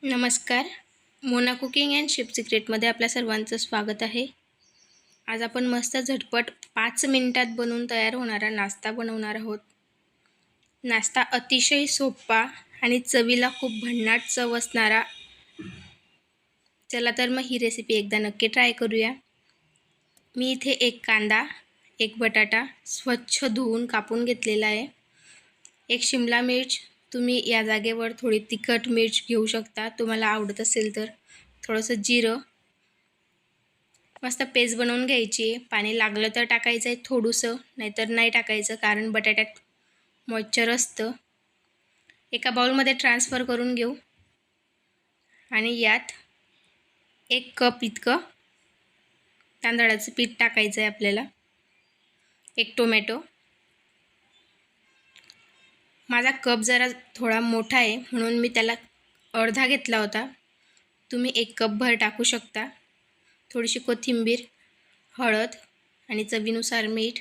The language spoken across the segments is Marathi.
नमस्कार. मोना कुकिंग अँड शिप सिक्रेटमध्ये आपल्या सर्वांचं स्वागत आहे. आज आपण मस्त झटपट 5 मिनिटात बनवून तयार होणारा नाश्ता बनवणार आहोत. नाश्ता अतिशय सोपा आणि चवीला खूप भन्नाट चव असणारा. चला तर मग ही रेसिपी एकदा नक्की ट्राय करूया. मी इथे एक कांदा, एक बटाटा स्वच्छ धुवून कापून घेतलेला आहे. एक शिमला मिर्च, तुम्ही या जागेवर थोडी तिखट मिर्च घेऊ शकता तुम्हाला आवडत असेल तर. थोडंसं जिरं, मस्त पेस्ट बनवून घ्यायची आहे. पाणी लागलं तर टाकायचं आहे थोडंसं, नाहीतर नाही टाकायचं कारण बटाट्यात मॉइश्चर असतं. एका बाउलमध्ये ट्रान्सफर करून घेऊ आणि यात 1 कप इतकं तांदळाचं पीठ टाकायचं आहे आपल्याला. 1 टोमॅटो, माझा कप जरा थोडा मोठा आहे म्हणून मी त्याला अर्धा घेतला होता. तुम्ही 1 कपभर टाकू शकता. थोडीशी कोथिंबीर, हळद आणि चवीनुसार मीठ.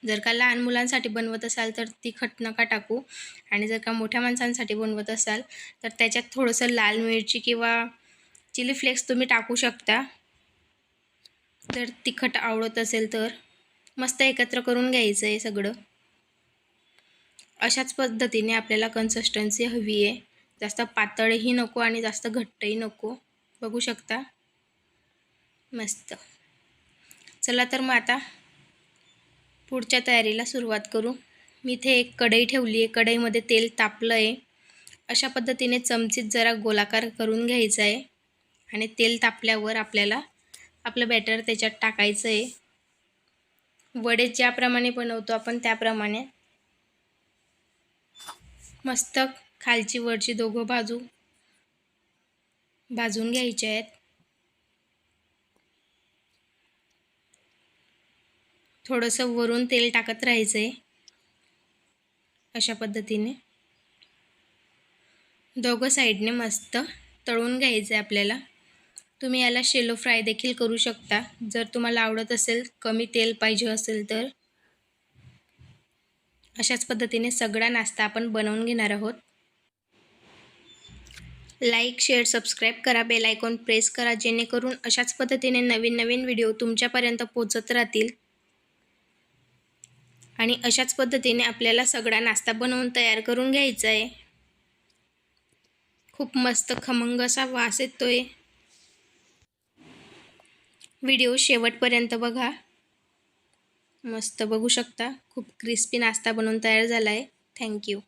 जर का लहान मुलांसाठी बनवत असाल तर तिखट नका टाकू, आणि जर का मोठ्या माणसांसाठी बनवत असाल तर त्याच्यात थोडंसं लाल मिरची किंवा चिली फ्लेक्स तुम्ही टाकू शकता जर तिखट आवडत असेल तर. मस्त एकत्र करून घ्यायचं आहे सगळं. अशाच पद्धतीने आपल्याला कन्सिस्टन्सी हवी आहे. जास्त पातळही नको आणि जास्त घट्टही नको. बघू शकता मस्त. चला तर मग आता पुढच्या तयारीला सुरुवात करू. मी इथे एक कढई ठेवली आहे. कढईमध्ये तेल तापलं आहे. अशा पद्धतीने चमचीत जरा गोलाकार करून घ्यायचा आहे आणि तेल तापल्यावर आपल्याला आपलं बॅटर त्याच्यात टाकायचं आहे. वडे ज्याप्रमाणे बनवतो आपण त्याप्रमाणे मस्त खालची वरची दोघं बाजू भाजून घ्यायचे आहेत. थोडंसं वरून तेल टाकत राहायचं आहे. अशा पद्धतीने दोघं साईडने मस्त तळून घ्यायचं आहे आपल्याला. तुम्ही याला शेलो फ्राय देखील करू शकता जर तुम्हाला आवडत असेल, कमी तेल पाहिजे असेल तर. अशाच पद्धतीने सगळा नाश्ता आपण बनवून घेणार आहोत. लाईक, शेअर, सबस्क्राईब करा, बेल आयकॉन प्रेस करा जेणेकरून अशाच पद्धतीने नवीन नवीन व्हिडिओ तुमच्यापर्यंत पोहोचत राहतील. आणि अशाच पद्धतीने आपल्याला सगळा नाश्ता बनवून तयार करून घ्यायचा आहे. खूप मस्त खमंग असा वास येतोय. व्हिडिओ शेवटपर्यंत बघा. मस्त बघू शकता खूप क्रिस्पी नाश्ता बनवून तयार झाला आहे. थँक्यू.